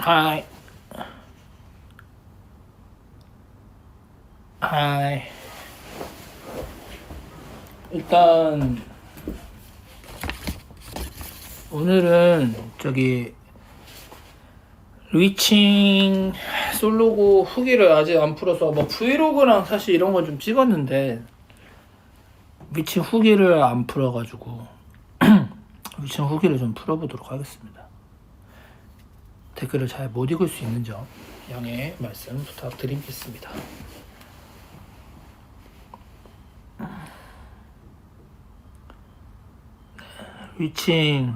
하이. 하이. 일단 오늘은 저기 리칭 솔로고 후기를 아직 안 풀어서 뭐 브이로그랑 사실 이런 건 좀 찍었는데 리칭 후기를 안 풀어가지고 리칭 후기를 좀 풀어보도록 하겠습니다. 댓글을 잘 못 읽을 수 있는 점 양해 말씀 부탁드리겠습니다. 리칭은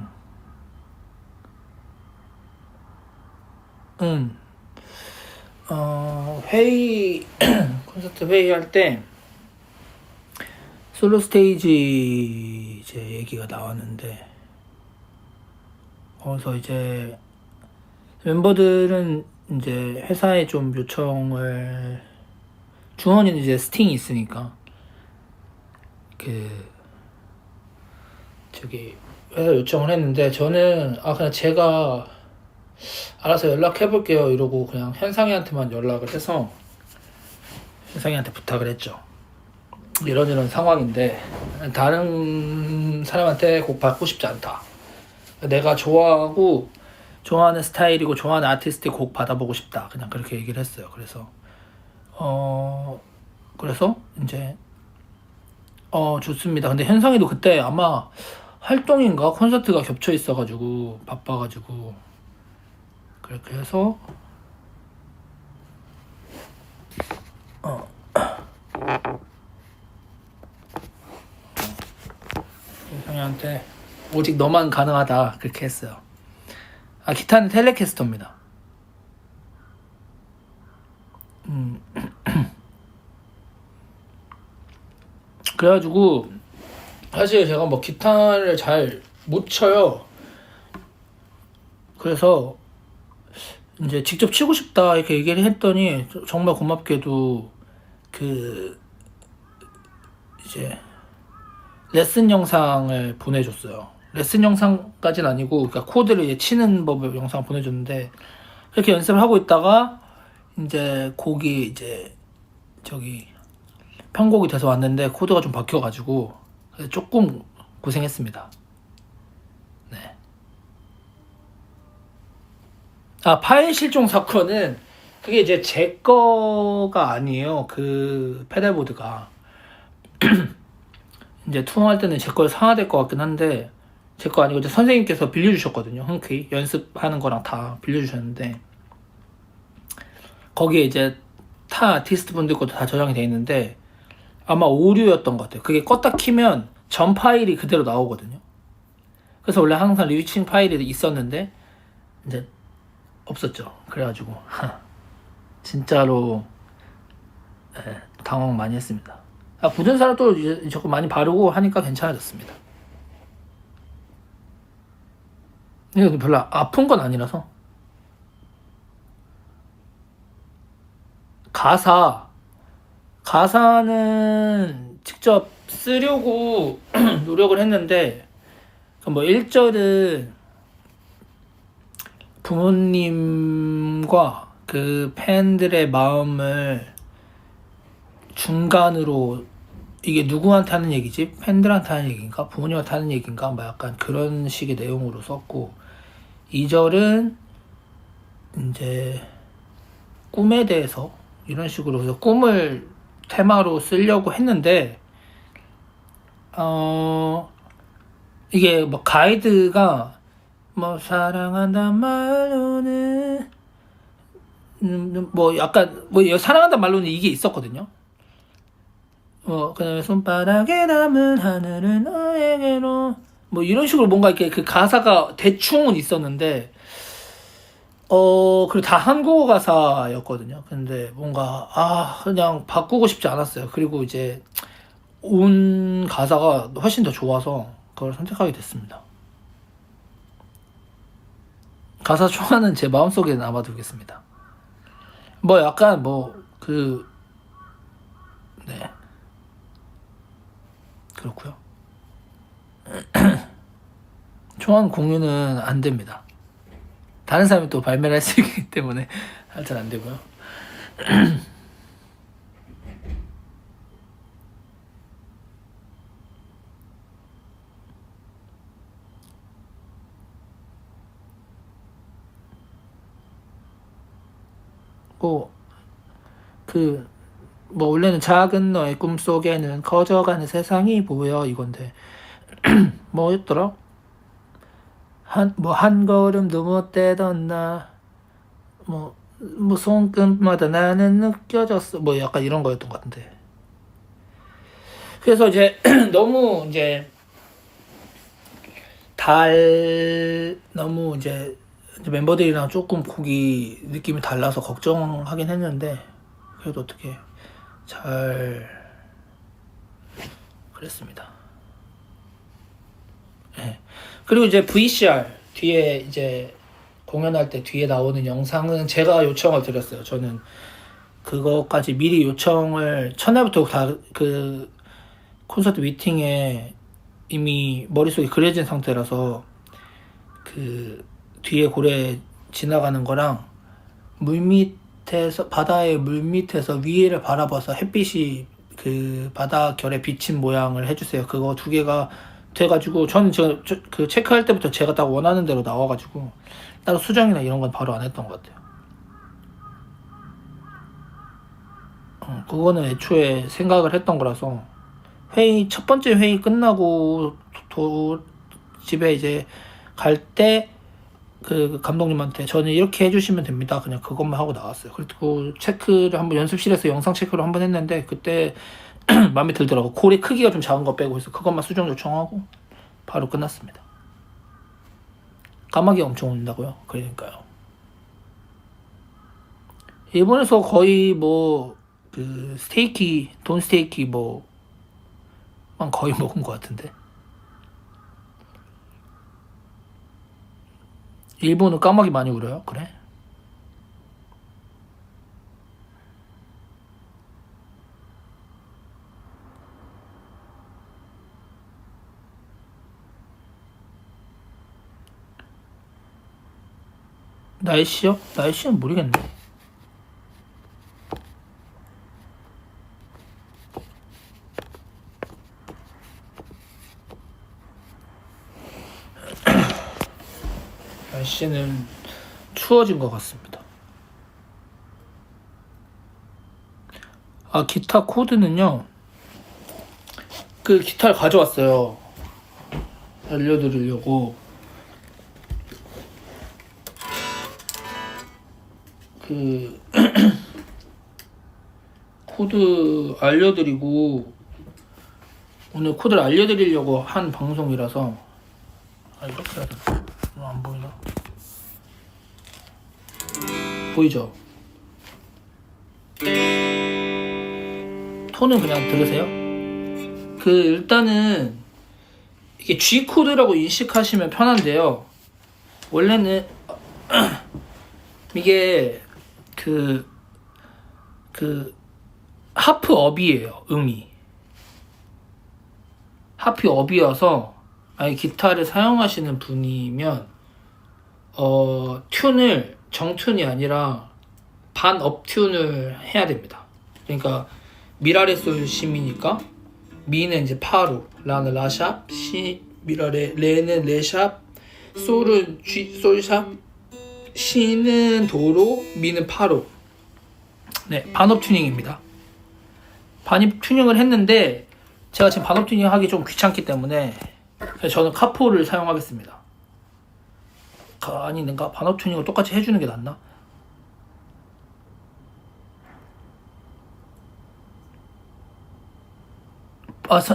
회의 콘서트 회의할 때 솔로 스테이지 이제 얘기가 나왔는데 거기서 이제 멤버들은 이제 회사에 좀 요청을 중원이는 이제 스팅이 있으니까 저기 회사 요청을 했는데 저는 그냥 제가 알아서 연락해볼게요 이러고 그냥 현상이한테만 연락을 해서 현상이한테 부탁을 했죠. 이런 상황인데 다른 사람한테 곡 받고 싶지 않다. 내가 좋아하는 스타일이고 좋아하는 아티스트의 곡 받아보고 싶다. 그냥 그렇게 얘기를 했어요. 그래서 이제 좋습니다. 근데 현상이도 그때 아마 활동인가 콘서트가 겹쳐 있어가지고 바빠가지고 그렇게 해서 현상이한테 오직 너만 가능하다 그렇게 했어요. 기타는 텔레캐스터입니다. 그래가지고 사실 제가 뭐 기타를 잘 못 쳐요. 그래서 이제 직접 치고 싶다 이렇게 얘기를 했더니 정말 고맙게도 이제 레슨 영상을 보내줬어요. 레슨 영상까지는 아니고 그러니까 코드를 이제 치는 법을 영상 보내줬는데 그렇게 연습을 하고 있다가 이제 곡이 이제 저기 편곡이 돼서 왔는데 코드가 좀 바뀌어가지고 조금 고생했습니다. 네. 파일 실종 사건은 그게 이제 제 거가 아니에요. 그 페달보드가 이제 투어할 때는 제 걸 사야 될 것 같긴 한데 제 거 아니고 이제 선생님께서 빌려주셨거든요. 흔쾌히 연습하는 거랑 다 빌려주셨는데 거기에 이제 타 아티스트 분들 것도 다 저장이 돼 있는데 아마 오류였던 것 같아요. 그게 껐다 키면 전 파일이 그대로 나오거든요. 그래서 원래 항상 리칭 파일이 있었는데 이제 없었죠. 그래가지고 진짜로 당황 많이 했습니다. 보존사를 또 이제 조금 많이 바르고 하니까 괜찮아졌습니다. 이거 별로 아픈 건 아니라서. 가사는 직접 쓰려고 노력을 했는데 뭐 1절은 부모님과 그 팬들의 마음을 중간으로 이게 누구한테 하는 얘기지? 팬들한테 하는 얘기인가? 부모님한테 하는 얘기인가? 뭐 약간 그런 식의 내용으로 썼고 2절은 이제 꿈에 대해서 이런 식으로 해서 꿈을 테마로 쓰려고 했는데 이게 뭐 가이드가 뭐 사랑한단 말로는 뭐 약간 뭐 사랑한단 말로는 이게 있었거든요. 그다음에 손바닥에 남은 하늘은 너에게로 뭐 이런 식으로 뭔가 이렇게 그 가사가 대충은 있었는데 그리고 다 한국어 가사였거든요. 근데 뭔가 그냥 바꾸고 싶지 않았어요. 그리고 이제 온 가사가 훨씬 더 좋아서 그걸 선택하게 됐습니다. 가사 초안은 제 마음속에 남아두겠습니다. 뭐 약간 네. 그렇고요. 초안 공유는 안 됩니다. 다른 사람이 또 발매를 할 수 있기 때문에 잘 안 되고요. 뭐, 원래는 작은 너의 꿈속에는 커져가는 세상이 보여 이건데, 뭐였더라? 한 걸음도 못 떼던 나, 손끝마다 나는 느껴졌어. 뭐 약간 이런 거였던 것 같은데. 그래서 이제, 너무 이제, 너무 이제 멤버들이랑 조금 곡이 느낌이 달라서 걱정하긴 했는데, 그래도 어떻게 잘 그랬습니다. 네. 그리고 이제 VCR 뒤에 이제 공연할 때 뒤에 나오는 영상은 제가 요청을 드렸어요. 저는 그거까지 미리 요청을 첫날부터 다 그 콘서트 미팅에 이미 머릿속에 그려진 상태라서 그 뒤에 고래 지나가는 거랑 바다의 물 밑에서 위를 바라봐서 햇빛이 그 바다 결에 비친 모양을 해주세요. 그거 두 개가 돼가지고 저는 그 체크할 때부터 제가 딱 원하는 대로 나와가지고 따로 수정이나 이런 건 바로 안 했던 것 같아요. 그거는 애초에 생각을 했던 거라서 첫 번째 회의 끝나고 집에 이제 갈 때 그 감독님한테 저는 이렇게 해주시면 됩니다. 그냥 그것만 하고 나왔어요. 그리고 체크를 한번 연습실에서 영상 체크를 한번 했는데 그때 마음에 들더라고. 고래 크기가 좀 작은 거 빼고 해서 그것만 수정 요청하고 바로 끝났습니다. 까마귀가 엄청 온다고요? 그러니까요. 일본에서 거의 그 돈 스테이키 만 거의 먹은 것 같은데. 일본은 까마귀 많이 울어요? 그래? 날씨요? 날씨는 모르겠네. 날씨는 추워진 것 같습니다. 기타 코드는요. 그 기타를 가져왔어요. 알려드리려고. 그 코드 알려드리고 오늘 코드를 알려드리려고 한 방송이라서 이렇게 해야 되나? 안 보이나? 보이죠? 톤은 그냥 들으세요. 일단은 이게 G 코드라고 인식하시면 편한데요. 원래는 이게 하프 업이에요. 음이 하프 업이어서 기타를 사용하시는 분이면 튠을 정튠이 아니라 반업 튠을 해야 됩니다. 그러니까 미라레 솔 시미니까 미는 이제 파로, 라는 라샵, 미라레, 레는 레샵, 솔은 G 솔샵, 시는 도로, 미는 파로. 네, 반업 튜닝입니다. 반업 튜닝을 했는데 제가 지금 반업 튜닝 하기 좀 귀찮기 때문에 저는 카포를 사용하겠습니다. 아닌가? 반업 튜닝을 똑같이 해주는 게 낫나?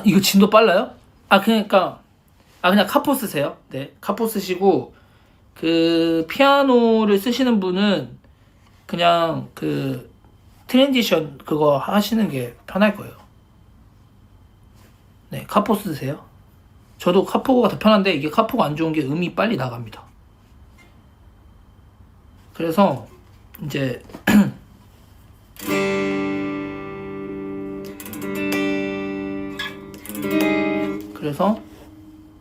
이거 진도 빨라요? 그냥 카포 쓰세요. 네, 카포 쓰시고 피아노를 쓰시는 분은 그냥 트랜지션 그거 하시는 게 편할 거예요. 네, 카포 쓰세요. 저도 카포가 더 편한데 이게 카포가 안 좋은 게 음이 빨리 나갑니다. 그래서 이제 그래서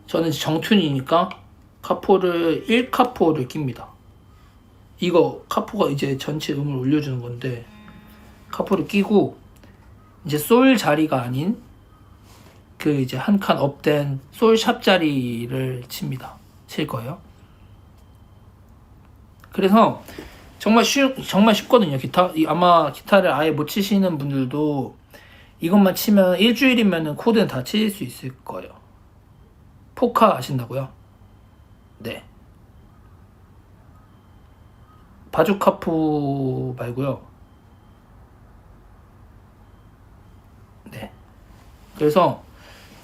저는 정튠이니까 카포를 1카포를 낍니다. 이거 카포가 이제 전체 음을 올려주는 건데 카포를 끼고 이제 솔 자리가 아닌 그 이제 한 칸 업된 솔 샵 자리를 칠 거예요. 그래서 정말 쉽거든요. 기타. 아마 기타를 아예 못 치시는 분들도 이것만 치면 일주일이면 코드는 다 칠 수 있을 거예요. 포카 아신다고요? 네. 바주카포 말고요. 네. 그래서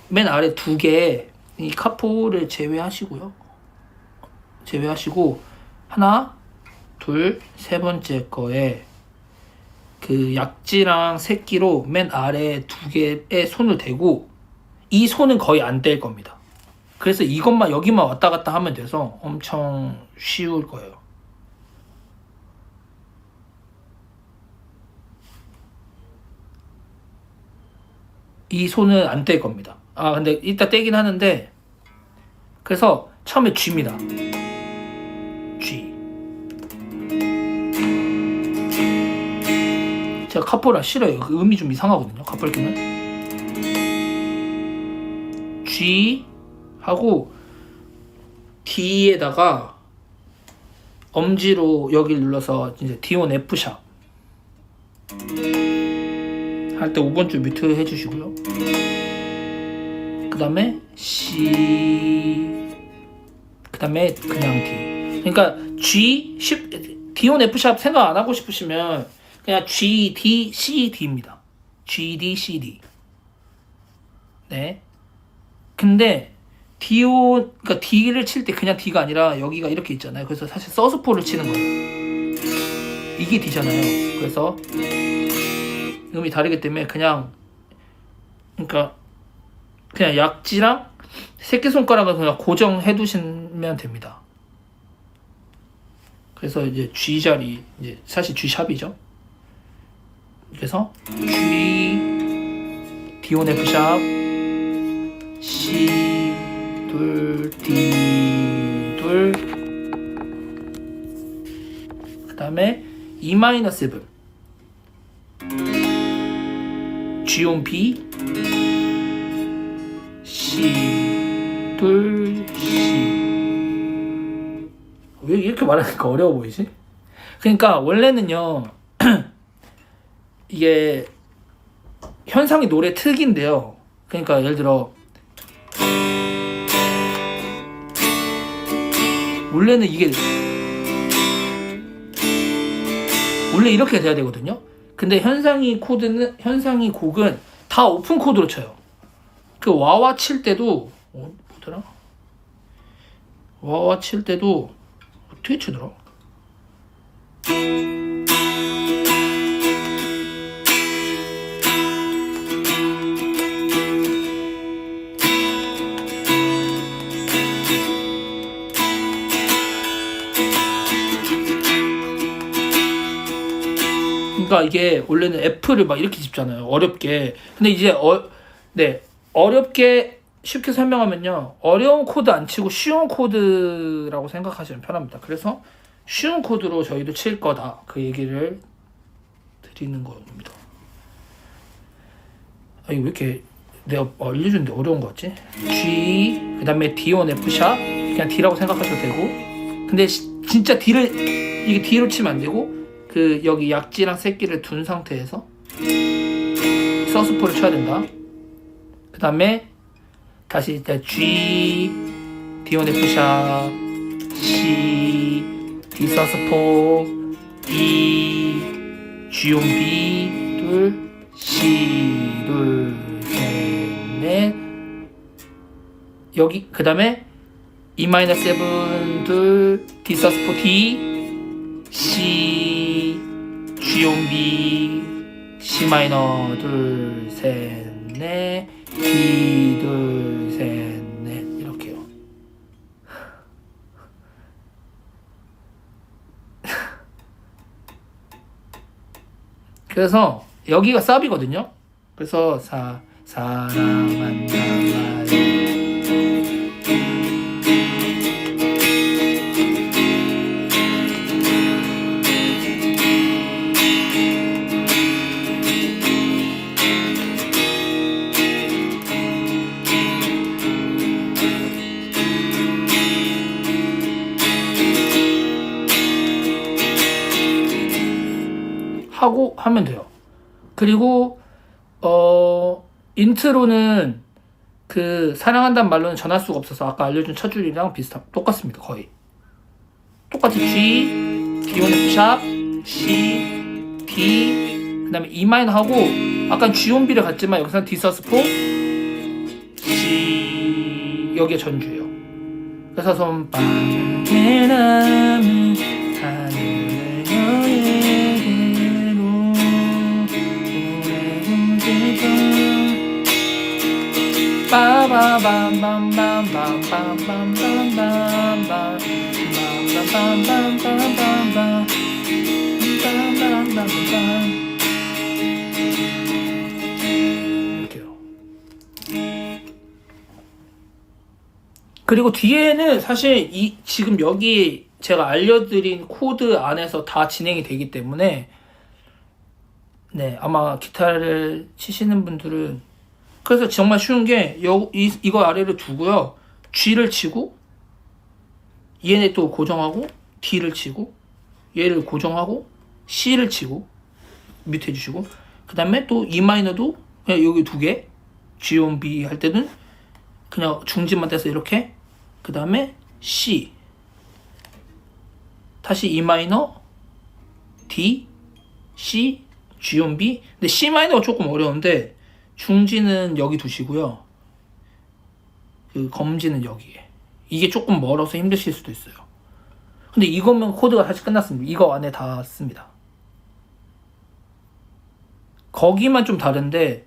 맨 아래 두 개 이 카포를 제외하시고 하나, 둘, 세 번째 거에 그 약지랑 새끼로 맨 아래 두 개에 손을 대고 이 손은 거의 안 뗄 겁니다. 그래서 이것만 여기만 왔다 갔다 하면 돼서 엄청 쉬울 거예요. 이 손은 안 뗄 겁니다. 아 근데 이따 떼긴 하는데 그래서 처음에 G입니다. G. 제가 카포라 싫어요. 그 음이 좀 이상하거든요. 카포를 끼면 G 하고 D에다가 엄지로 여기를 눌러서 이제 D1 F 샵 할 때 5번 줄 뮤트 해주시고요. 그 다음에 C, 그 다음에 그냥 D. 그러니까 G, D1 F 샵 생각 안 하고 싶으시면 그냥 G, D, C, D입니다. G, D, C, D. 네. 근데 그러니까 D를 칠 때 그냥 D가 아니라 여기가 이렇게 있잖아요. 그래서 사실 서스포를 치는 거예요. 이게 D잖아요. 그래서 음이 다르기 때문에 그러니까 그냥 약지랑 새끼손가락을 그냥 고정해 두시면 됩니다. 그래서 이제 G 자리, 이제 사실 G 샵이죠. 그래서 G, D1 F 샵, C, 둘, D, 둘, 그 다음에 E-7, G1 B, C, 둘, C. 왜 이렇게 말하니까 어려워 보이지? 그러니까 원래는요 이게 현상이 노래 특인데요. 그러니까 예를 들어 원래는 이게 원래 이렇게 돼야 되거든요. 근데 현상이 곡은 다 오픈 코드로 쳐요. 그 와와 칠 때도 뭐더라? 와와 칠 때도 어떻게 치더라? 그러니까 이게 원래는 F를 막 이렇게 짚잖아요. 어렵게. 근데 이제 어렵게 쉽게 설명하면요. 어려운 코드 안 치고 쉬운 코드라고 생각하시면 편합니다. 그래서 쉬운 코드로 저희도 칠 거다. 그 얘기를 드리는 겁니다. 아, 이거 왜 이렇게 내가 알려주는데 어려운 거 같지? G, 그 다음에 D1 F 샵, 그냥 D라고 생각하셔도 되고. 근데 진짜 이게 D로 치면 안 되고, 그 여기 약지랑 새끼를 둔 상태에서 서스포를 쳐야 된다. 그 다음에 다시 일단 G, D1 F 샵, C, D 서스포, E, G1 B, 둘, C, 둘, 셋, 넷. 여기 그 다음에 E-7, 둘, D 서스포 D, C, G1 B, C 마이너, 둘, 셋, 넷, D, 둘, 셋, 넷. 이렇게요. 그래서 여기가 쌉이거든요. 그래서 사랑한다 말이야. 하고 하면 돼요. 그리고 인트로는 그 사랑한다는 말로는 전할 수가 없어서 아까 알려준 첫 줄이랑 똑같습니다. 거의 똑같이 G, D1 샵, C, D, 그 다음에 E 마이너 하고 아까 G1B를 갔지만 여기서는 D 서스포, G, 여기에 전주예요. 그래서 손바닥에 남은 하늘의 여행으로 이렇게요. 그리고 뒤에는 사실 지금 여기 제가 알려드린 코드 안에서 다 진행이 되기 때문에 네, 아마 기타를 치시는 분들은 그래서 정말 쉬운 게 이거 아래를 두고요. G를 치고 얘네 또 고정하고 D를 치고 얘를 고정하고 C를 치고 뮤트 해주시고 그 다음에 또 E 마이너도 그냥 여기 두 개 G1B 할 때는 그냥 중진만 떼서 이렇게 그 다음에 C 다시 E 마이너 D C G1B 근데 C 마이너가 조금 어려운데 중지는 여기 두시고요. 그 검지는 여기에. 이게 조금 멀어서 힘드실 수도 있어요. 근데 이거면 코드가 사실 끝났습니다. 이거 안에 다 씁니다. 거기만 좀 다른데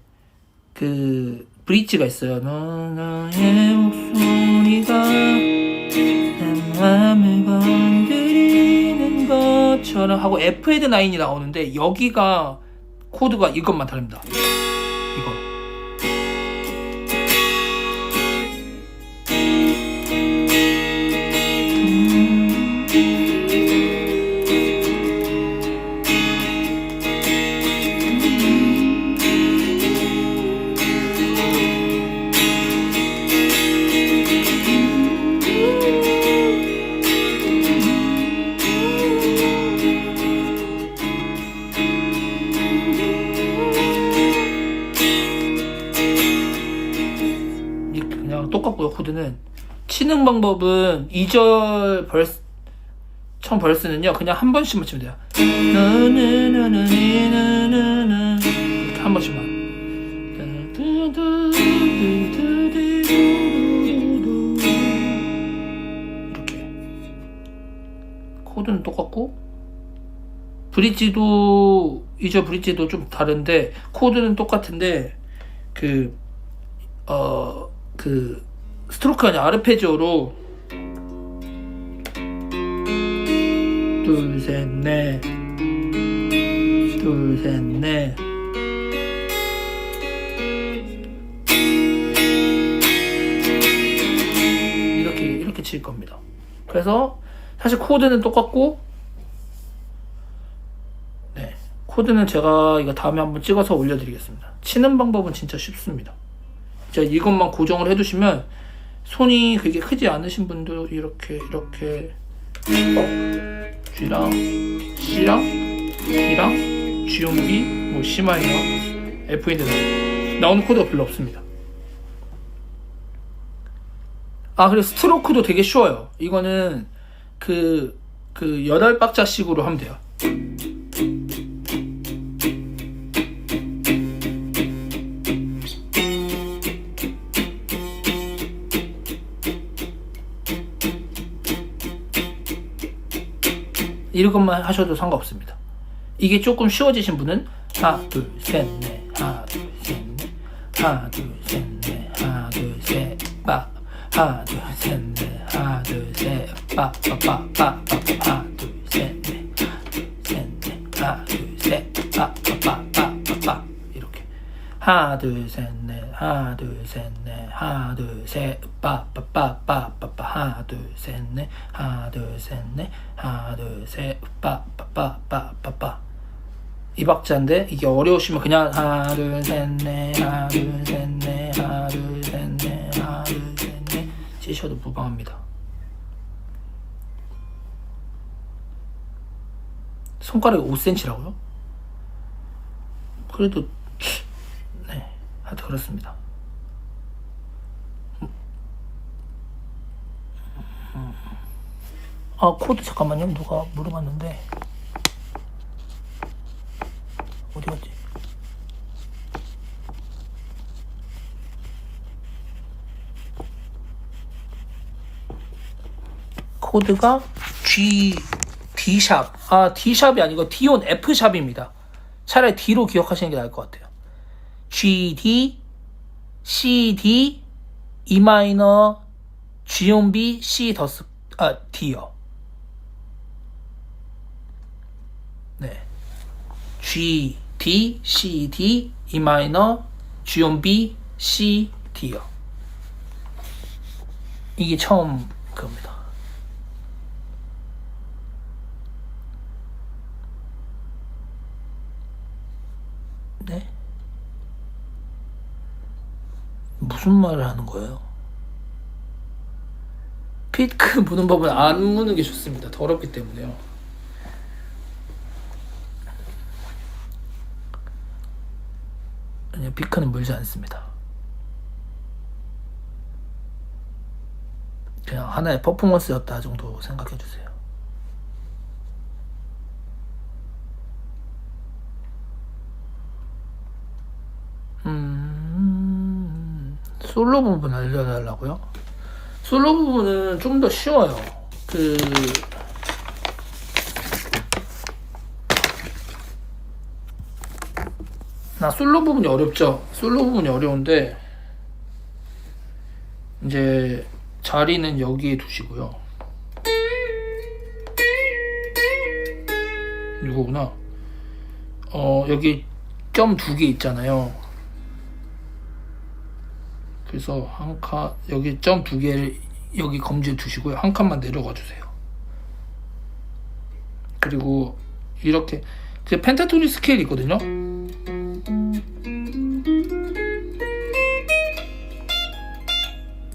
그 브릿지가 있어요. 너의 목소리가 내 맘을 건드리는 것처럼 하고 F&9이 나오는데 여기가 코드가 이것만 다릅니다. 이거 그냥 똑같고요. 코드는 치는 방법은 2절 벌스 처음 벌스는요 그냥 한 번씩만 치면 돼요. 이렇게 한 번씩만. 이렇게 코드는 똑같고 브릿지도 2절 브릿지도 좀 다른데 코드는 똑같은데 그 스트로크가 아니라 아르페지오로 둘, 셋, 넷 둘, 셋, 넷 이렇게 칠 겁니다. 그래서 사실 코드는 똑같고 네, 코드는 제가 이거 다음에 한번 찍어서 올려드리겠습니다. 치는 방법은 진짜 쉽습니다. 이것만 고정을 해두시면 손이 그게 크지 않으신 분도 이렇게 G랑 C랑 D랑 G1B 뭐 C 마이너 F&9 나오는 코드가 별로 없습니다. 그리고 스트로크도 되게 쉬워요. 이거는 그 8박자씩으로 하면 돼요. 이것만 하셔도 상관없습니다. 이게 조금 쉬워지신 분은 하나 둘 셋 넷 하나 둘 셋 넷 하나 둘 셋 넷 하나 둘 셋 빠 하나 둘 셋 넷 하나 둘 셋 빠 빠 빠 빠 하나 둘 셋 넷 셋 넷 하나 둘 셋 빠 빠 빠 빠 빠 이렇게 하나 둘 셋 넷 하나 둘 셋 넷 하나 둘 셋 빠 빠 빠 빠 빠 하나 둘 셋 넷 하나 둘 셋 넷 하나 둘 셋 빠 빠 빠 빠 빠 빠 이 박자인데 이게 어려우시면 그냥 하나 둘 셋 넷 하나 둘 셋 넷 하나 둘 셋 넷 하나 둘 셋 넷 치셔도 무방합니다. 손가락이 5cm라고요? 그래도 네, 하여튼 그렇습니다. 아, 코드 잠깐만요. 누가 물어봤는데 어디 갔지? 코드가 D샵. 아, D샵이 아니고 D온 F샵입니다. 차라리 D로 기억하시는 게 나을 것 같아요. GD, CD, E 마이너, G온 B, C 더스, D요. 네. G, D, C, D, E 마이너, G온 B, C, D요. 이게 처음 그겁니다. 네? 무슨 말을 하는 거예요? 피크 무는 법은 안 무는 게 좋습니다. 더럽기 때문에요. 아니요, 피크는 물지 않습니다. 그냥 하나의 퍼포먼스였다 정도 생각해 주세요. 솔로 부분 알려달라고요? 솔로 부분은 좀 더 쉬워요. 솔로 부분이 어렵죠? 솔로 부분이 어려운데, 이제, 자리는 여기에 두시고요. 이거구나. 여기 점 2개 있잖아요. 그래서 여기 점 2개를 여기 검지에 두시고요. 한 칸만 내려가 주세요. 그리고 이렇게 펜타토닉 스케일이 있거든요.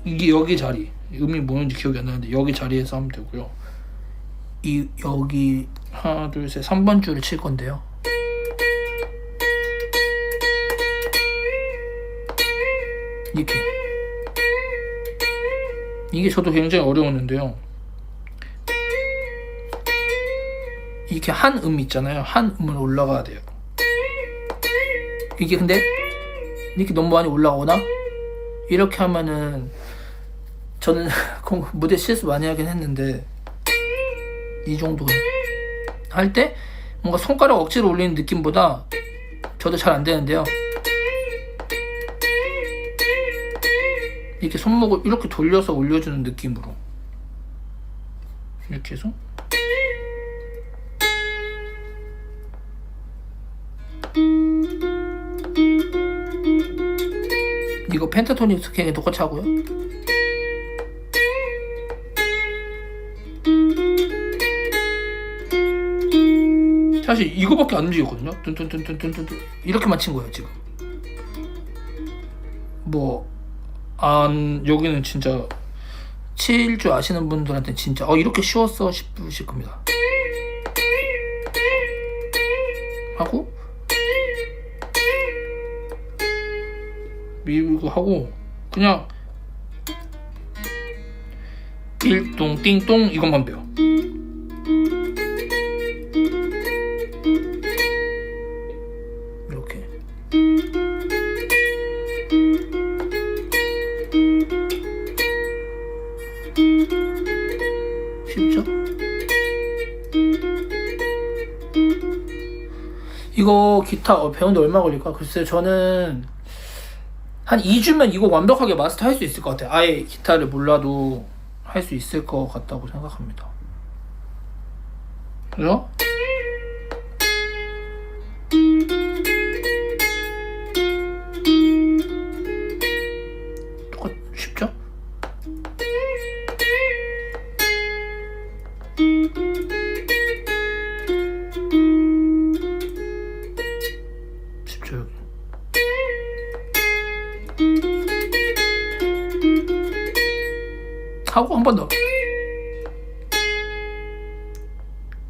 이게 여기 자리, 음이 뭐였는지 기억이 안 나는데 여기 자리에서 하면 되고요. 여기 하나 둘 셋 3번 줄을 칠 건데요. 이렇게. 이게 저도 굉장히 어려웠는데요. 이렇게 한 음 있잖아요. 한 음을 올라가야 돼요. 이게 근데 이렇게 너무 많이 올라오나? 이렇게 하면은 저는 무대 실수 많이 하긴 했는데 이 정도 할 때 뭔가 손가락 억지로 올리는 느낌보다 저도 잘 안 되는데요. 이렇게 손목을 이렇게 돌려서 올려주는 느낌으로 이렇게 해서 이거 펜타토닉 스케일이 똑같이 하고요. 사실 이거밖에 안 움직였거든요. 뚠뚠뚠뚠뚠뚠 이렇게만 친 거예요 지금. 여기는 진짜 칠 줄 아시는 분들한테 진짜 이렇게 쉬웠어 싶으실 겁니다. 하고 밀고 하고 그냥 일동 띵동 이것만 배워. 이렇게 쉽죠? 이거 기타 배우는데 얼마 걸릴까? 글쎄요, 저는 한 2주면 이거 완벽하게 마스터 할 수 있을 것 같아요. 아예 기타를 몰라도 할 수 있을 것 같다고 생각합니다. 그죠? 쉽죠? 쉽죠, 여기. 하고 한 번 더.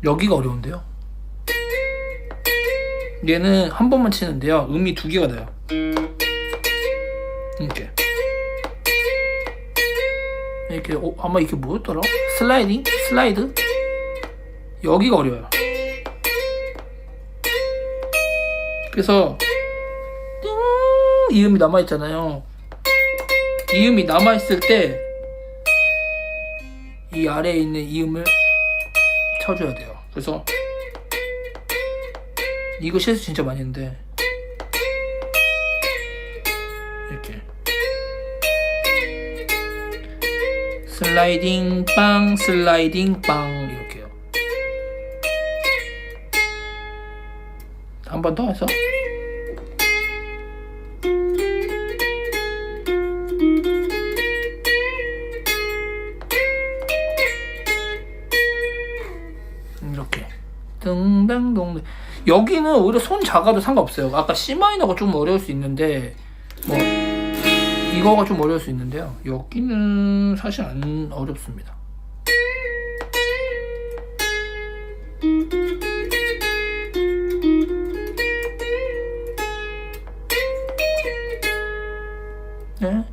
여기가 어려운데요. 얘는 한 번만 치는데요, 음이 두 개가 나요. 이렇게 아마 이게 뭐였더라? 슬라이드? 여기가 어려워요. 그래서 이 음이 남아있잖아요. 이 음이 남아있을 때 이 아래에 있는 이 음을 쳐줘야 돼요. 그래서 이거 실수 진짜 많이 했는데 이렇게 슬라이딩 빵 이렇게요. 한 번 더 해서 이렇게 등당동. 여기는 오히려 손 작아도 상관없어요. 아까 C 마이너가 좀 어려울 수 있는데 뭐 이거가 좀 어려울 수 있는데요, 여기는 사실 안 어렵습니다. 네.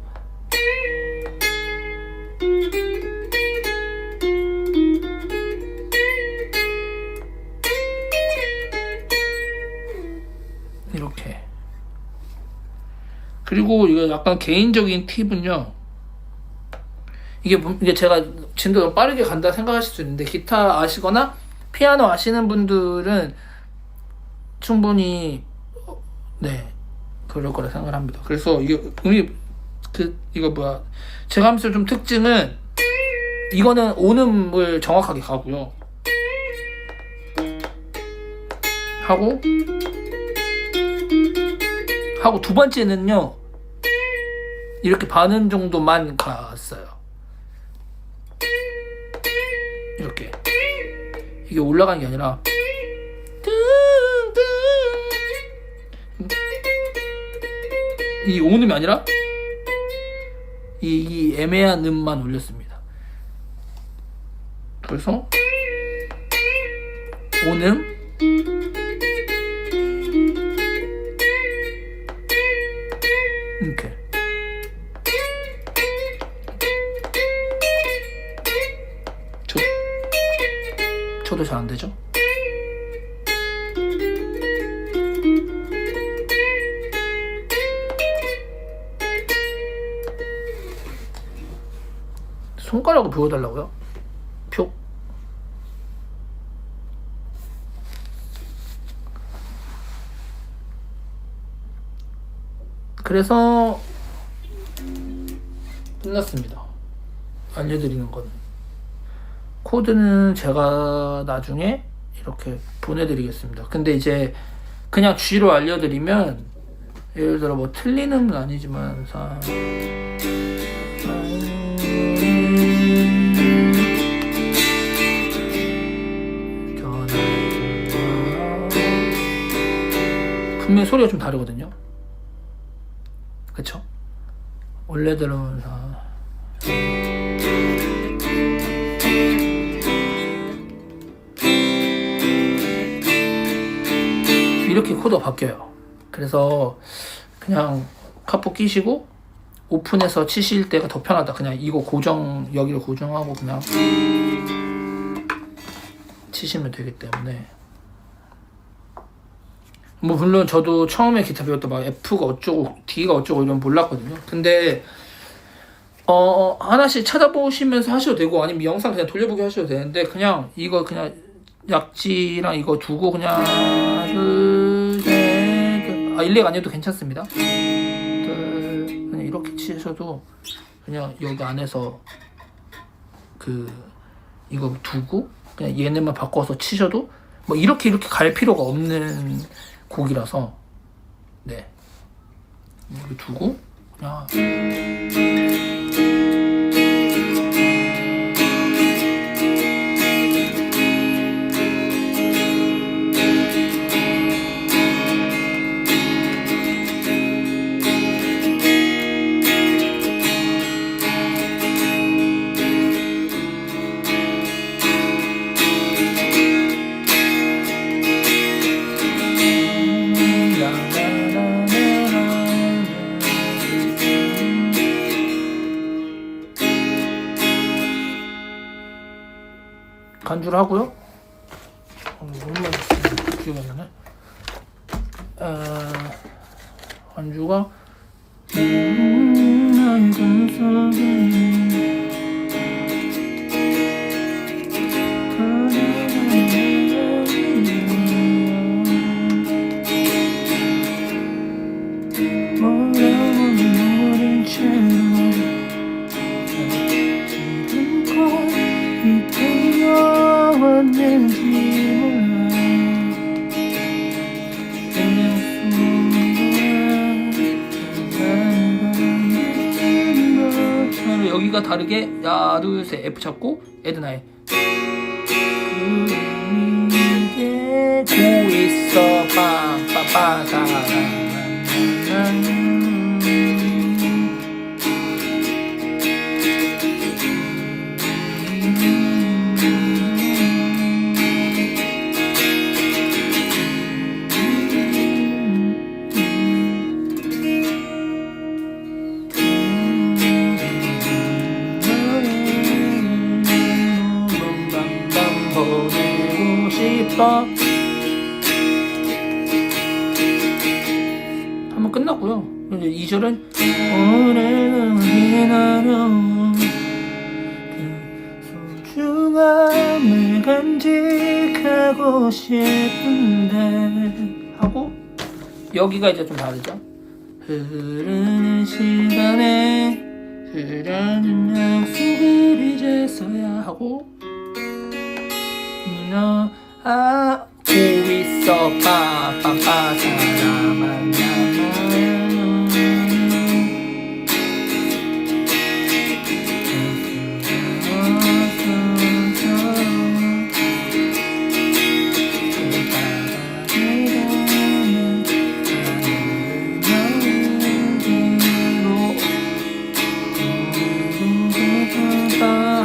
이렇게. 그리고 이거 약간 개인적인 팁은요, 이게 제가 진도 빠르게 간다 생각하실 수 있는데, 기타 아시거나 피아노 아시는 분들은 충분히 그럴 거라 생각을 합니다. 그래서 이게 제가 하면서 좀 특징은, 이거는 온음을 정확하게 가고요, 하고 두 번째는요, 이렇게 반음 정도만 갔어요. 이렇게. 이게 올라가는 게 아니라 이 온음이 아니라 이 애매한 음만 올렸습니다. 그래서 온음 이렇게. 저도 잘 안 되죠? 손가락을 보여달라고요? 표. 그래서 끝났습니다. 알려드리는 건. 코드는 제가 나중에 이렇게 보내드리겠습니다. 근데 이제 그냥 G로 알려드리면, 예를 들어 뭐 틀린 음은 아니지만 분명히 소리가 좀 다르거든요. 그쵸? 원래 들으면 이렇게 코드가 바뀌어요. 그래서 그냥 카포 끼시고 오픈해서 치실 때가 더 편하다. 그냥 이거 여기를 고정하고 그냥 치시면 되기 때문에. 뭐 물론 저도 처음에 기타 배울 때 막 F가 어쩌고 D가 어쩌고 이런 몰랐거든요. 근데 하나씩 찾아보시면서 하셔도 되고, 아니면 영상 그냥 돌려보기 하셔도 되는데, 그냥 이거 그냥 약지랑 이거 두고 그냥 둘, 셋, 일렉 아니어도 괜찮습니다. 그냥 이렇게 치셔도, 그냥 여기 안에서 이거 두고 그냥 얘네만 바꿔서 치셔도 뭐 이렇게 갈 필요가 없는 곡이라서, 이렇게 두고 그냥 간주를 하고요. 얼마 됐어? 기억이 안 나네. 간주가 여기가 다르게 야 둘 셋 F 잡고 에드나의 고 있어 빰빰빰빰 보내고 싶어. 한번 끝났고요. 이제 2절은 오늘은 기다려 그 소중함을 간직하고 싶은데 하고 여기가 이제 좀 다르죠. 흐르는 시간에 흐르는 약속을 이제서야 하고 너 하고 있어 빠빠빠 사랑만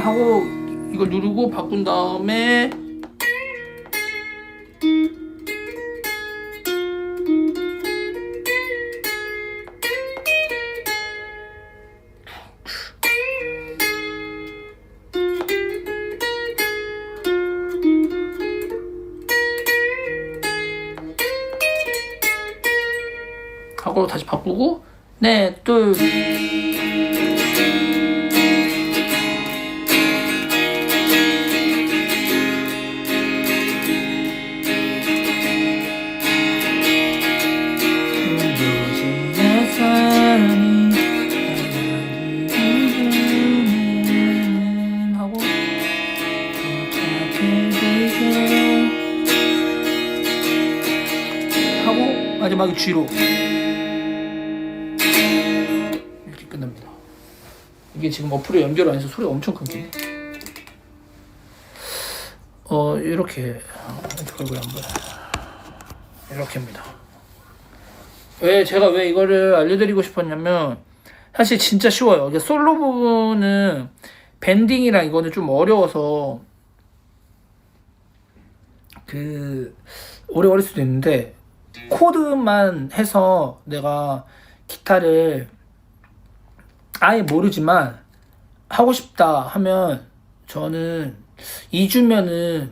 하고 이걸 누르고 바꾼 다음에 하고 다시 바꾸고 넷, 둘 하고 마지막에 G로 이렇게 끝납니다. 이게 지금 어플에 연결 안 해서 소리가 엄청 끊기네. 이렇게 얼굴 한번 이렇게입니다. 제가 왜 이거를 알려드리고 싶었냐면 사실 진짜 쉬워요. 이제 솔로 부분은 밴딩이랑 이거는 좀 어려워서 오래 걸릴 수도 있는데 코드만 해서 내가 기타를 아예 모르지만 하고 싶다 하면 저는 2주면은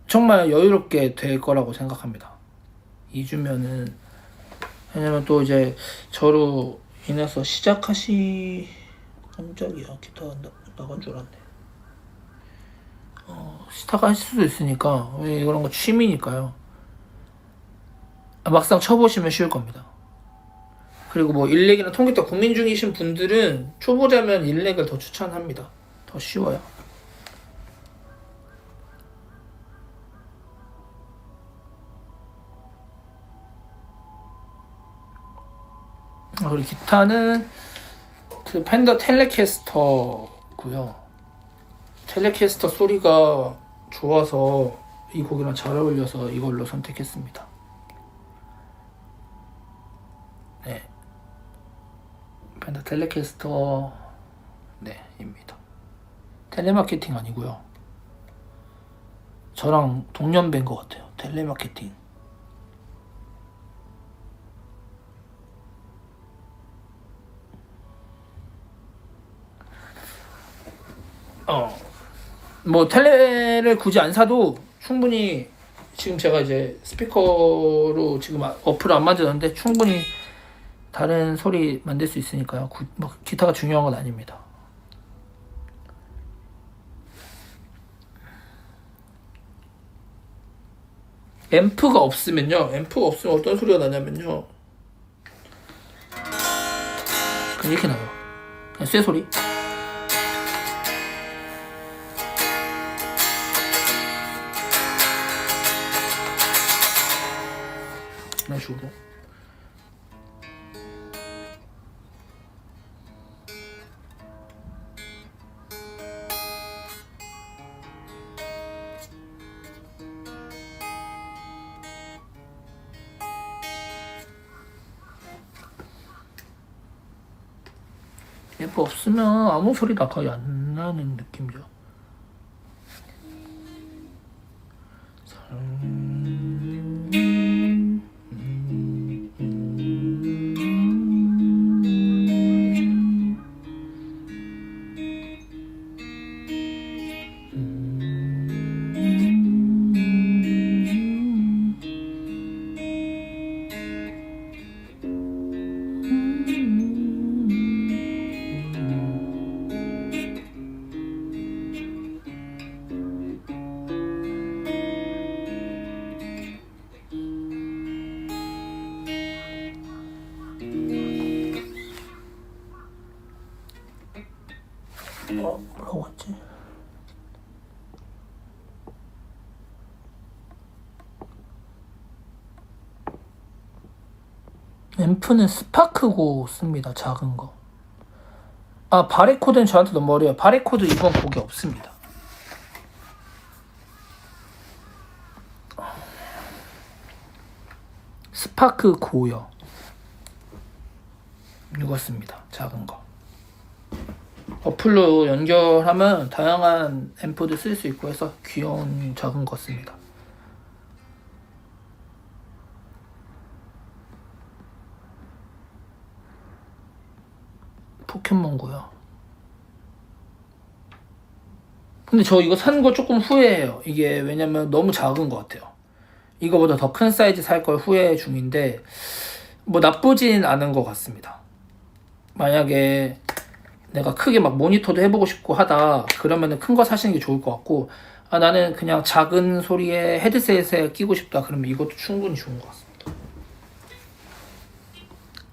정말 여유롭게 될 거라고 생각합니다. 2주면은 왜냐면 또 이제 저로 인해서 깜짝이야 기타 나간 줄 알았네. 시작하실 수도 있으니까 왜 이런 거 취미니까요. 막상 쳐보시면 쉬울 겁니다. 그리고 뭐 일렉이나 통기타 고민 중이신 분들은 초보자면 일렉을 더 추천합니다. 더 쉬워요. 그리고 기타는 그 펜더 텔레캐스터고요. 텔레캐스터 소리가 좋아서 이 곡이랑 잘 어울려서 이걸로 선택했습니다. 네, 펜더 텔레캐스터 입니다. 텔레마케팅 아니고요. 저랑 동년배인 것 같아요. 텔레마케팅. 뭐 텔레를 굳이 안 사도 충분히 지금 제가 이제 스피커로 지금 어플을 안 만졌는데 충분히 다른 소리 만들 수 있으니까요. 뭐 기타가 중요한 건 아닙니다. 앰프가 없으면 어떤 소리가 나냐면요. 그냥 이렇게 나요. 그냥 쇠 소리. 이런 식으로. 앰프 없으면 아무 소리도 거의 안 나는 느낌이죠. 뭐라고 했지? 앰프는 스파크고 씁니다. 작은 거. 아, 바리코드는 저한테 너무 어려워요. 바리코드 이번 곡에 없습니다. 스파크 고요. 이거 씁니다. 작은 거. 어플로 연결하면 다양한 앰프도 쓸 수 있고 해서 귀여운 작은 거 씁니다. 포켓몬고요. 근데 저 이거 산 거 조금 후회해요. 이게 왜냐면 너무 작은 것 같아요. 이거보다 더 큰 사이즈 살 걸 후회 중인데 뭐 나쁘진 않은 것 같습니다. 만약에 내가 크게 막 모니터도 해보고 싶고 하다 그러면은 큰 거 사시는 게 좋을 것 같고, 아 나는 그냥 작은 소리에 헤드셋에 끼고 싶다 그러면 이것도 충분히 좋은 것 같습니다.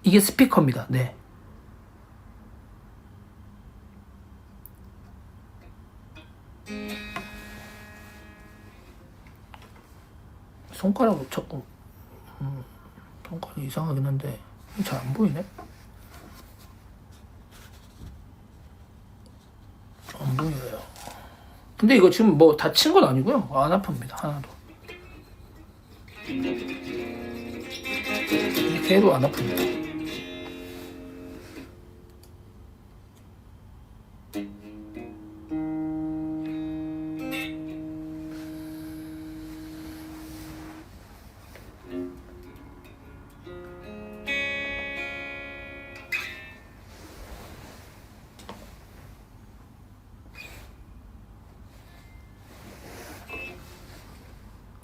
이게 스피커입니다. 네. 손가락으로 자꾸 손가락이 이상하긴 한데 잘 안 보이네. 안 보여요. 근데 이거 지금 뭐 다친 건 아니고요. 안 아픕니다. 하나도. 이렇게 해도 안 아픕니다.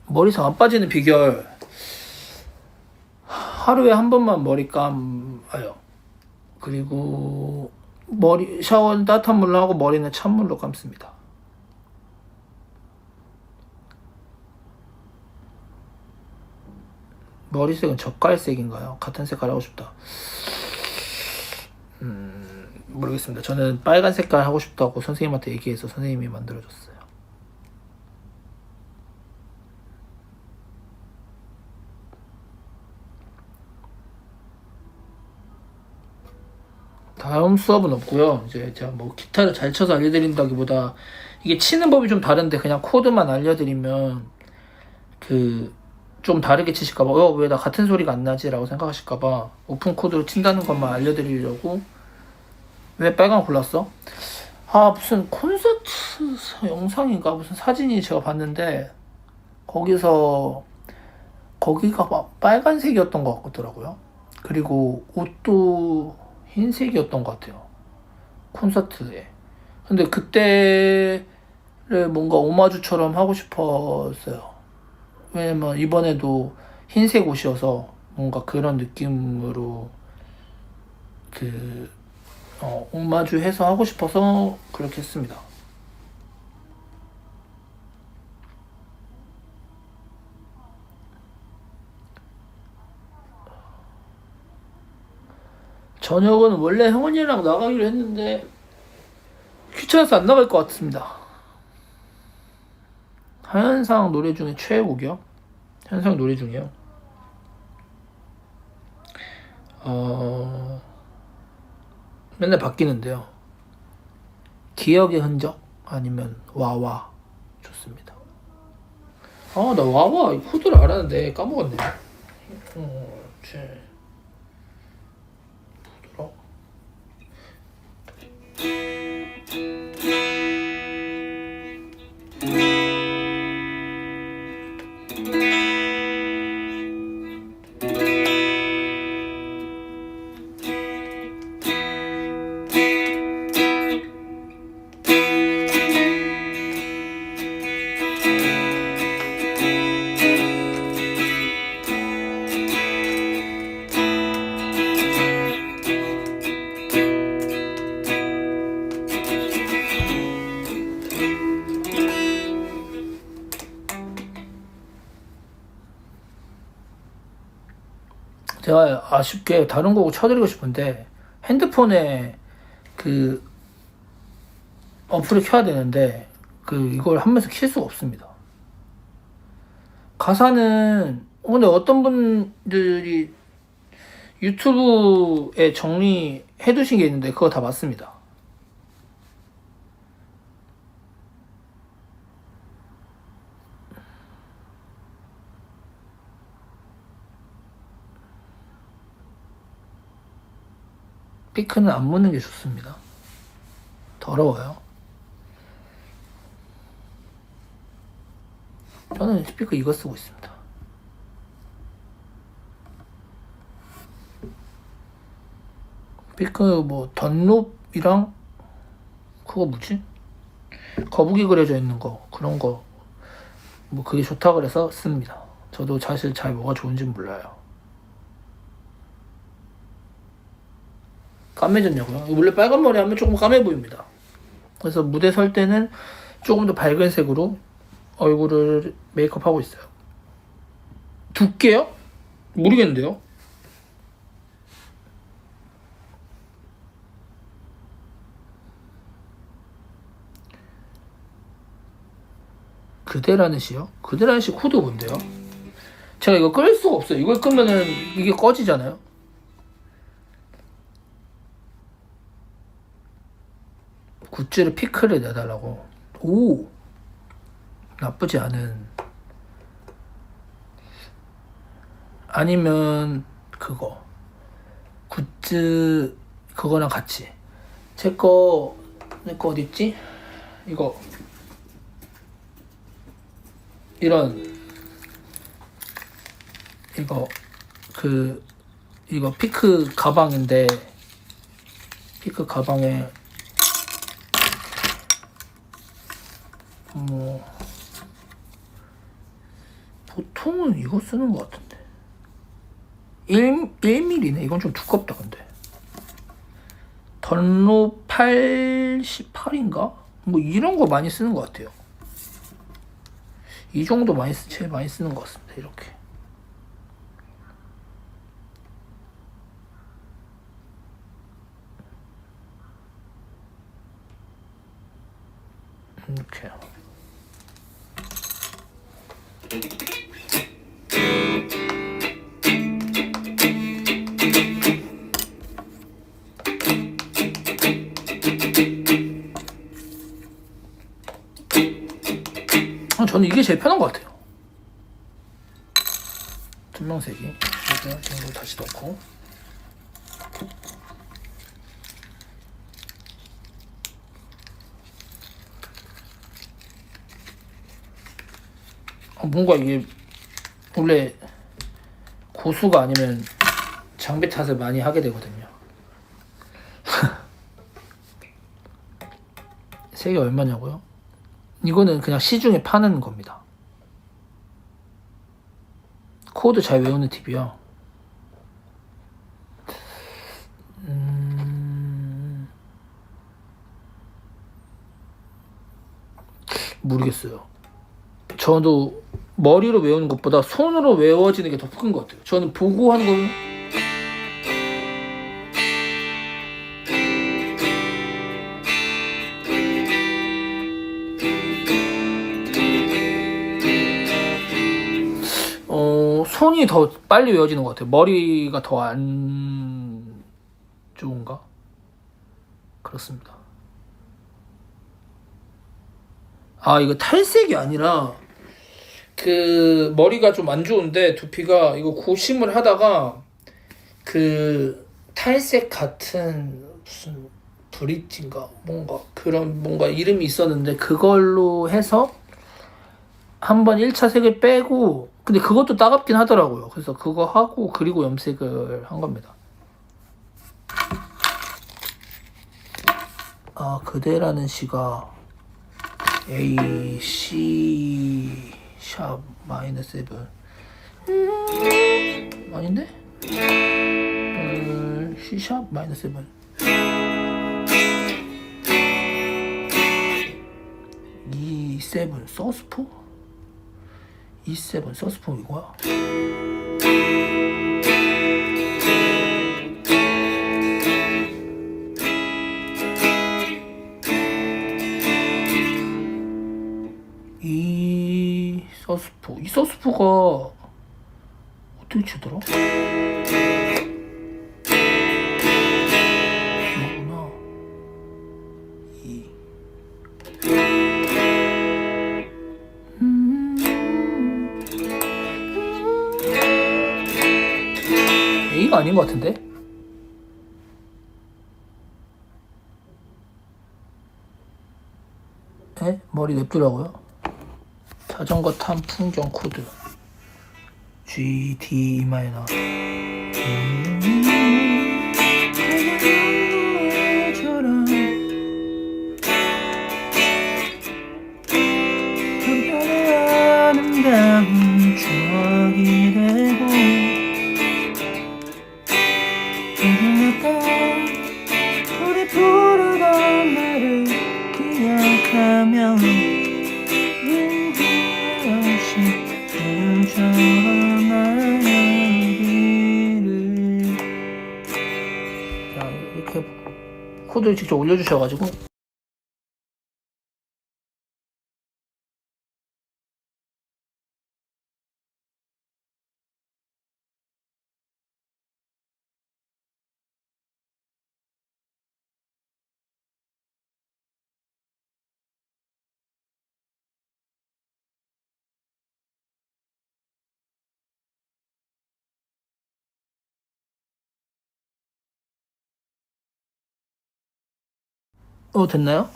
머리상 안 빠지는 비결, 하루에 한 번만 머리 감아요. 그리고 머리 샤워는 따뜻한 물로 하고 머리는 찬물로 감습니다. 머리색은 젓갈색인가요? 같은 색깔 하고 싶다. 모르겠습니다. 저는 빨간 색깔 하고 싶다고 선생님한테 얘기해서 선생님이 만들어줬어요. 다음 수업은 없고요. 이제 제가 뭐 기타를 잘 쳐서 알려드린다기보다 이게 치는 법이 좀 다른데 그냥 코드만 알려드리면 그 좀 다르게 치실까봐 왜 나 같은 소리가 안 나지? 라고 생각하실까봐 오픈 코드로 친다는 것만 알려드리려고. 왜 빨강 골랐어? 아 무슨 콘서트 영상인가 무슨 사진이 제가 봤는데 거기가 막 빨간색이었던 것 같더라고요. 그리고 옷도 흰색이었던 것 같아요. 콘서트에. 근데 그때 뭔가 오마주처럼 하고 싶었어요. 왜냐면 이번에도 흰색 옷이어서 뭔가 그런 느낌으로 그 오마주 해서 하고 싶어서 그렇게 했습니다. 저녁은 원래 형원이랑 나가기로 했는데 귀찮아서 안 나갈 것 같습니다. 하현상 노래 중에 최애곡이요? 현상 노래 중이요? 맨날 바뀌는데요. 기억의 흔적 아니면 와와 좋습니다. 나 와와 이 코드를 알았는데 까먹었네. 제 뭐더라? 제가 아쉽게 다른 곡을 쳐드리고 싶은데 핸드폰에 그 어플을 켜야 되는데 이걸 하면서 킬 수가 없습니다. 가사는 근데 어떤 분들이 유튜브에 정리해 두신 게 있는데 그거 다 맞습니다. 피크는 안 무는 게 좋습니다. 더러워요. 저는 스피커 이거 쓰고 있습니다. 스피커 뭐 던롭이랑 그거 뭐지? 거북이 그려져 있는 거 그런 거 뭐 그게 좋다 그래서 씁니다. 저도 사실 잘 뭐가 좋은지 몰라요. 까매졌냐고요? 원래 빨간 머리 하면 조금 까매 보입니다. 그래서 무대 설 때는 조금 더 밝은 색으로 얼굴을 메이크업 하고 있어요. 두께요? 모르겠는데요? 그대라는 시요? 그대라는 시 코드 뭔데요? 제가 이거 끌 수가 없어요. 이걸 끄면은 이게 꺼지잖아요. 굿즈를 피크를 내달라고. 오, 나쁘지 않은. 아니면 그거 굿즈 그거랑 같이 내 거 어디 있지? 이거 이런 이거 피크 가방인데 피크 가방에 뭐 보통은 이거 쓰는 것 같은데 1mm네. 이건 좀 두껍다. 근데 던로 88인가? 뭐 이런 거 많이 쓰는 것 같아요. 이 정도 제일 많이 쓰는 것 같습니다. 이렇게 이렇게 저는 이게 제일 편한 것 같아요. 투명색이. 이거 다시 넣고. 뭔가 이게 원래 고수가 아니면 장비 탓을 많이 하게 되거든요. 색이 얼마냐고요? 이거는 그냥 시중에 파는 겁니다. 코드 잘 외우는 팁이요. 모르겠어요. 저도 머리로 외우는 것보다 손으로 외워지는 게 더 큰 것 같아요. 저는 보고 하는 거. 손이 더 빨리 외워지는 것 같아요. 머리가 더 안 좋은가? 그렇습니다. 아, 이거 탈색이 아니라 그 머리가 좀 안 좋은데 두피가 이거 고심을 하다가 그 탈색 같은 무슨 브릿지인가 뭔가 그런 뭔가 이름이 있었는데 그걸로 해서 한번 1차 색을 빼고, 근데 그것도 따갑긴 하더라고요. 그래서 그거 하고 그리고 염색을 한 겁니다. 아, 그대라는 시가 A, C 샵 마이너스 7 아닌데? C 샵 마이너스 7 E7 서스포? E7 서스포 이거야? 이 서스포가 어떻게 치더라? 이거구나. A가 아닌 것 같은데? 에? 머리 냅두라고요? 자전거 탄 풍경 코드 GD 마이너. 아름다운 추억이 되고 우리 부르던 나를 기억하며 자, 이렇게 코드를 직접 올려주셔가지고 됐나요?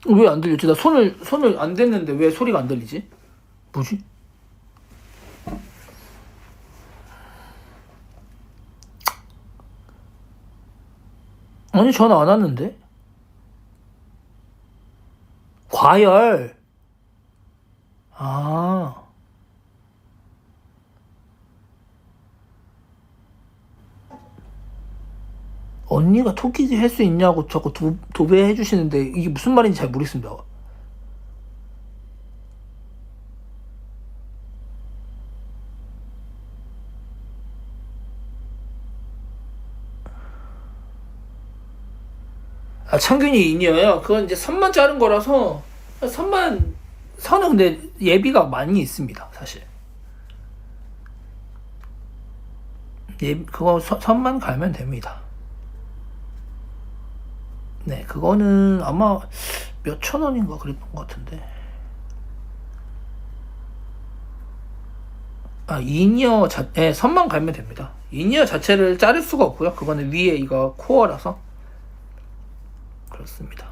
왜 안 들리지? 나 손을 안 댔는데 왜 소리가 안 들리지? 뭐지? 아니, 전화 안 왔는데? 과열. 아. 언니가 토끼기 할 수 있냐고 자꾸 도배해 주시는데 이게 무슨 말인지 잘 모르겠습니다. 아, 창균이 인이어요? 그건 이제 선만 자른 거라서 선은 근데 예비가 많이 있습니다, 사실. 그거 선만 갈면 됩니다. 네, 그거는 아마 몇천 원인가 그랬던 것 같은데. 아, 선만 갈면 됩니다. 이니어 자체를 자를 수가 없고요. 그거는 위에 이거 코어라서. 그렇습니다.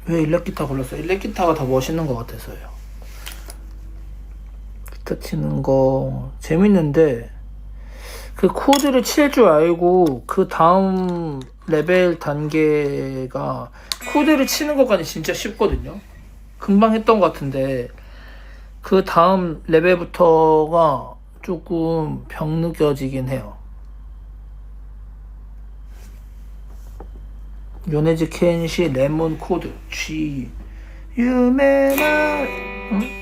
왜 일렉기타 골랐어요? 일렉기타가 더 멋있는 것 같아서요. 기타 치는 거 재밌는데 그 코드를 칠 줄 알고 그 다음 레벨 단계가 코드를 치는 것까지 진짜 쉽거든요. 금방 했던 것 같은데 그 다음 레벨부터가 조금 벽 느껴지긴 해요. 요네즈 켄시 레몬 코드 G 유메나 응?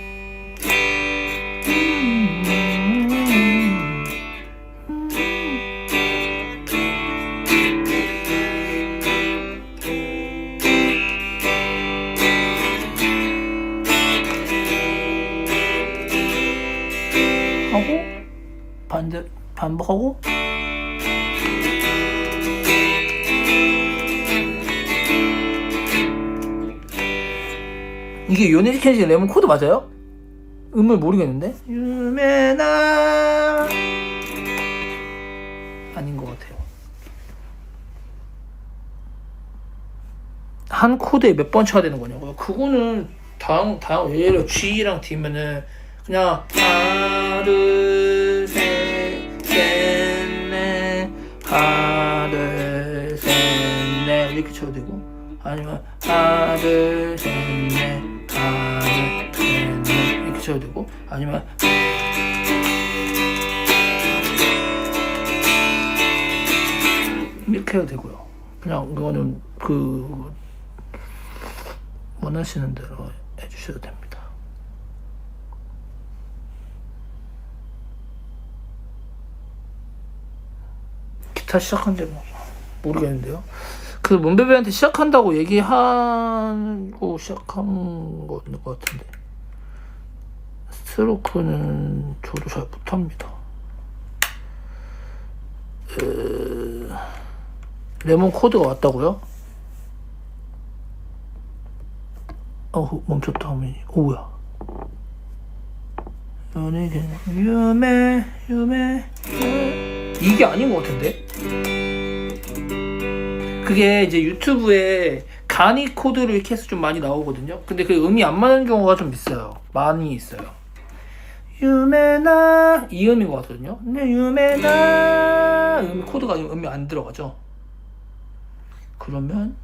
하고 반복하고 이게 요네즈 켄시 레몬 코드 맞아요? 음을 모르겠는데 유메나 아닌 것 같아요. 한 코드에 몇 번 쳐야 되는 거냐고요? 그거는 다음 예를 들어 G랑 D면은 그냥 하나 둘셋넷 하나 둘셋넷 이렇게 쳐도 되고 아니면 하나 둘셋넷 하나 둘셋넷 이렇게 쳐도 되고 아니면 이렇게 해도 되고요. 그냥 이거는 그 원하시는 대로 해주셔도 됩니다. 기타 시작한데 뭐 모르겠는데요. 그 문베베한테 시작한다고 얘기하고 시작한 거인 것 같은데 스트로크는 저도 잘 못합니다. 레몬 코드가 왔다고요? 멈췄다 화면이. 뭐야? 유메 이게 아닌 것 같은데? 그게 이제 유튜브에 간이 코드로 이렇게 해서 좀 많이 나오거든요. 근데 그 음이 안 맞는 경우가 좀 있어요. 많이 있어요. 유메나 이 음인 것 같거든요. 근데 유메나 코드가 음이 안 들어가죠. 그러면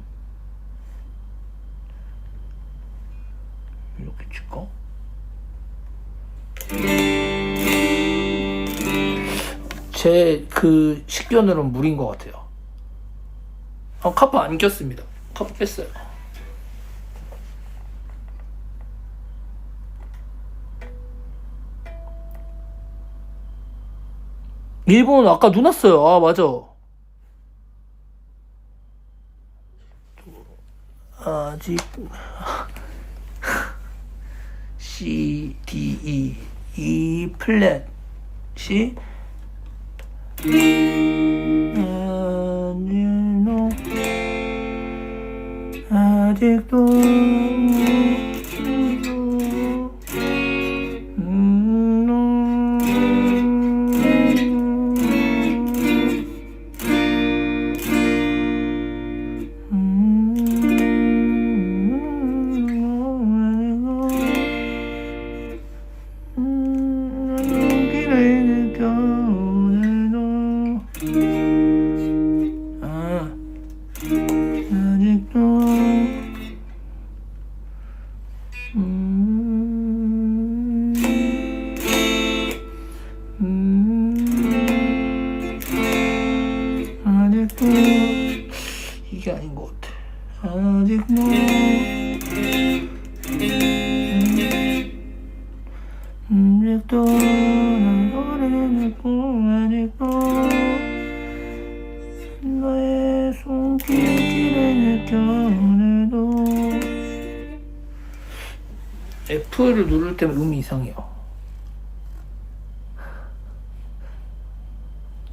이렇게 칠까? 제 그 식견으로는 무리인 것 같아요. 카파 안 꼈습니다. 카파 뺐어요. 일본 아까 눈 왔어요. 아 맞아. 아직 C, D, E 플랫 C 아직도 이게 아닌 것 같아. 아직 뭐 아니고 너의 손길을 느껴 오늘도. F를 누를 때면 음이 이상해요.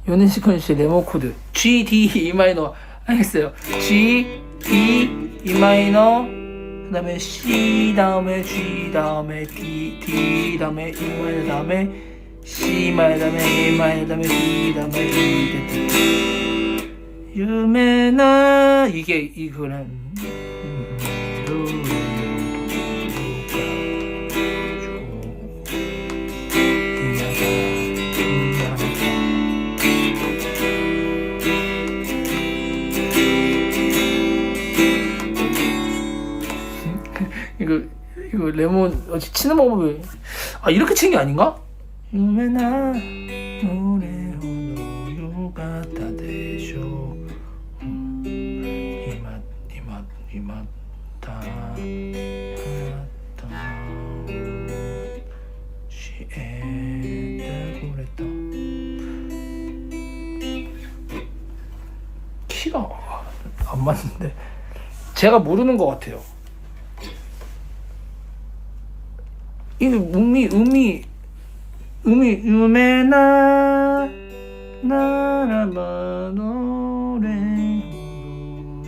연애시컨 씨 레모 코드 G, D, E 마이너. 알겠어요. G, D, E 마이너, 그 다음에 C 다음에 G 다음에 D, D 다음에 E 마이너 다음에 C 마이너 다음에 E 마이너 다음에 D 다음에 E D. 유메나 이게 이거는 이거 레몬 어찌 치는 방법이 이렇게 치는 게 아닌가? 유메나 노래 호노 요가타 데쇼 이맛 다 시에테 그랬다. 키가 안 맞는데 제가 모르는 것 같아요. 이 음이 유메나 나라바 노래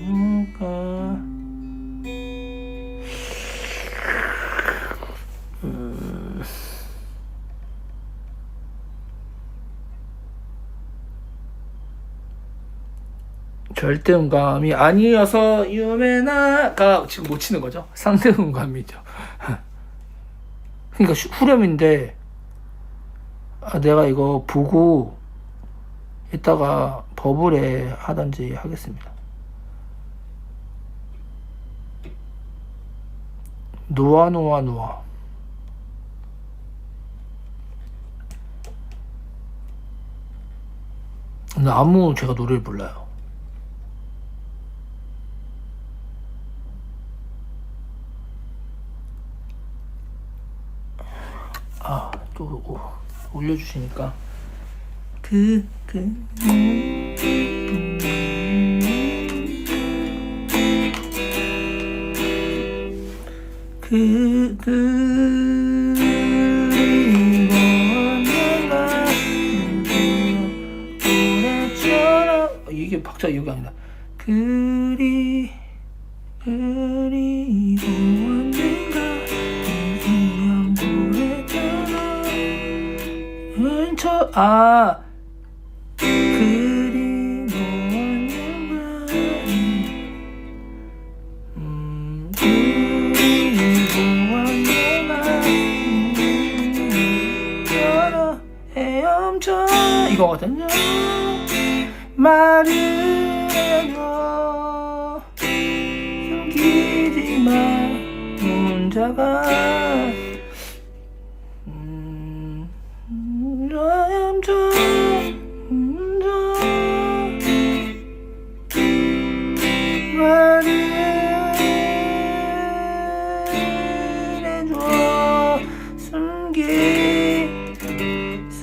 호노가 절대음감이 아니어서 유메나가 지금 못 치는 거죠. 상대음감이죠. 그러니까 후렴인데 내가 이거 보고 이따가 버블에 하든지 하겠습니다. 노아 근데 아무 제가 노래를 몰라요. 또 올려주시니까 이게 박자 이게 아니다. 그리고 언젠가 그리고 언젠가 헤엄쳐 이거거든요. 말을 해줘 숨기지마 혼자가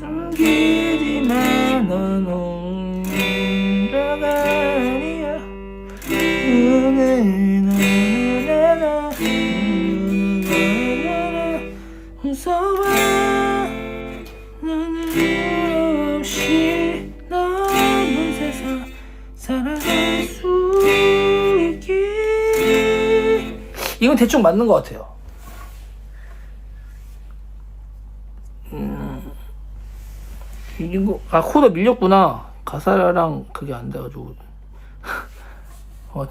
숨기지만 넌 혼자가 아니야. 웃어봐 너는 없이 남은 세상 살아갈 수 있기. 이건 대충 맞는 것 같아요. 이거 코드 밀렸구나. 가사랑 그게 안 돼가지고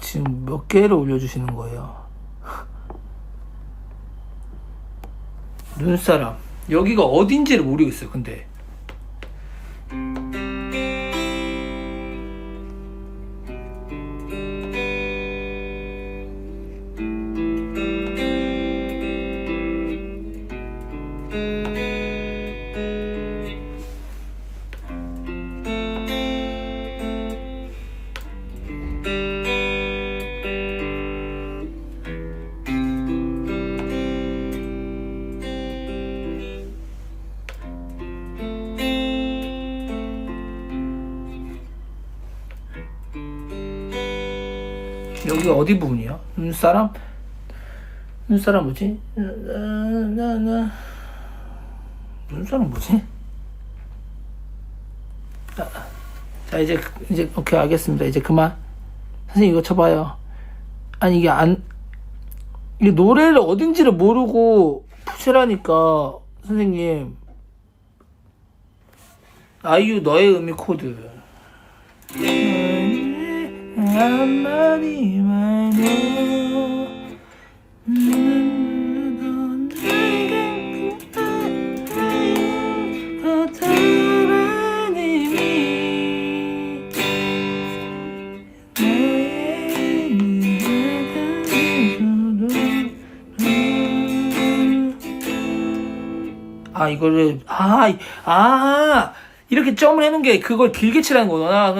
지금 몇 개를 올려주시는 거예요. 눈사람 여기가 어딘지를 모르겠어요. 근데 여기 어디 부분이야? 눈사람? 눈사람 뭐지? 눈사람 뭐지? 자, 이제 오케이, 알겠습니다. 이제 그만. 선생님, 이거 쳐봐요. 아니, 이게 노래를 어딘지를 모르고 푸시라니까, 선생님. 아이유, 너의 의미 코드. 한마디 말고 이거를 이렇게 점을 해놓은 게 그걸 길게 치라는 거구나.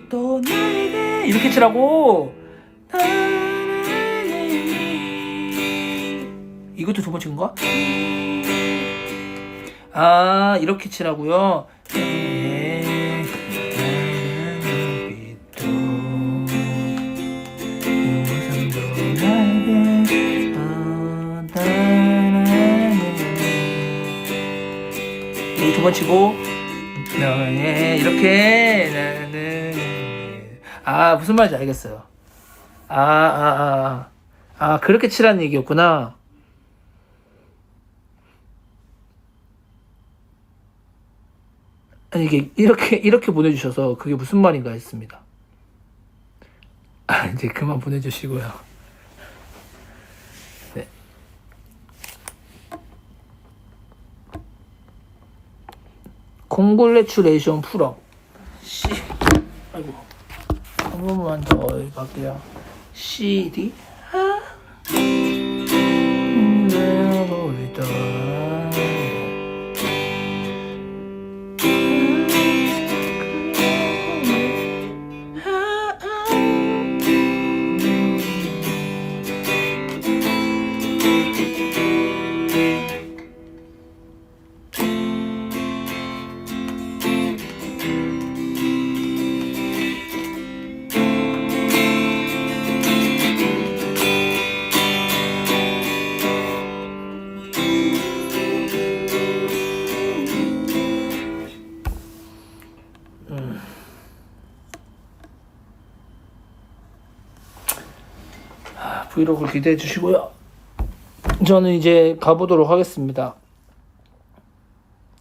또 나에게 이렇게 치라고. 이것도 두 번 친 거야? 이렇게 치라고요. 두 번 치고 이렇게 나는 무슨 말인지 알겠어요. 그렇게 치라는 얘기였구나. 아니, 이게 이렇게 보내주셔서 그게 무슨 말인가 했습니다. 이제 그만 보내주시고요. 네. 콩글레츄레이션 풀업. 아이고. 한 번만 더 갈게요. CD. 브이로그 기대해 주시고요. 저는 이제 가보도록 하겠습니다.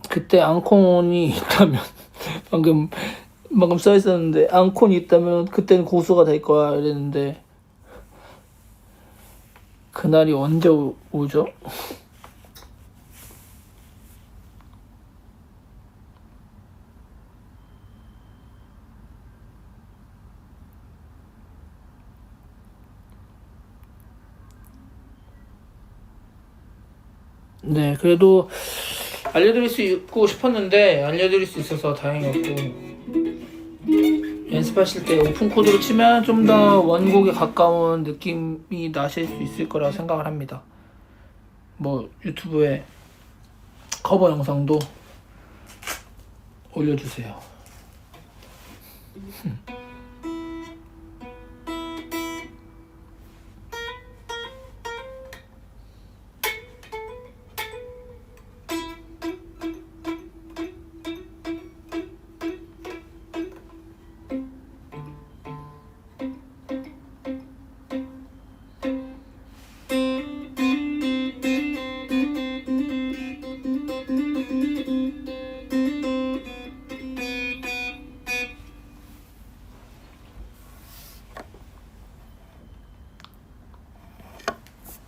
그때 앙콘이 있다면 방금 써 있었는데 앙콘이 있다면 그때는 고수가 될 거야 이랬는데 그날이 언제 오죠? 네, 그래도 알려드릴 수 있고 싶었는데 알려드릴 수 있어서 다행이었고, 연습하실 때 오픈 코드로 치면 좀 더 원곡에 가까운 느낌이 나실 수 있을 거라 생각을 합니다. 뭐 유튜브에 커버 영상도 올려주세요.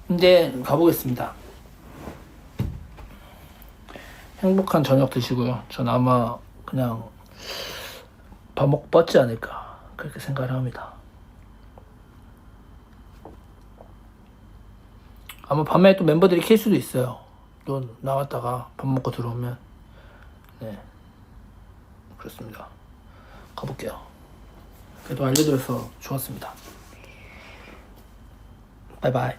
이제 가보겠습니다. 행복한 저녁 드시고요. 전 아마 그냥 밥 먹고 뻗지 않을까 그렇게 생각을 합니다. 아마 밤에 또 멤버들이 킬 수도 있어요. 또 나갔다가 밥 먹고 들어오면. 네, 그렇습니다. 가볼게요. 그래도 알려드려서 좋았습니다. 바이바이.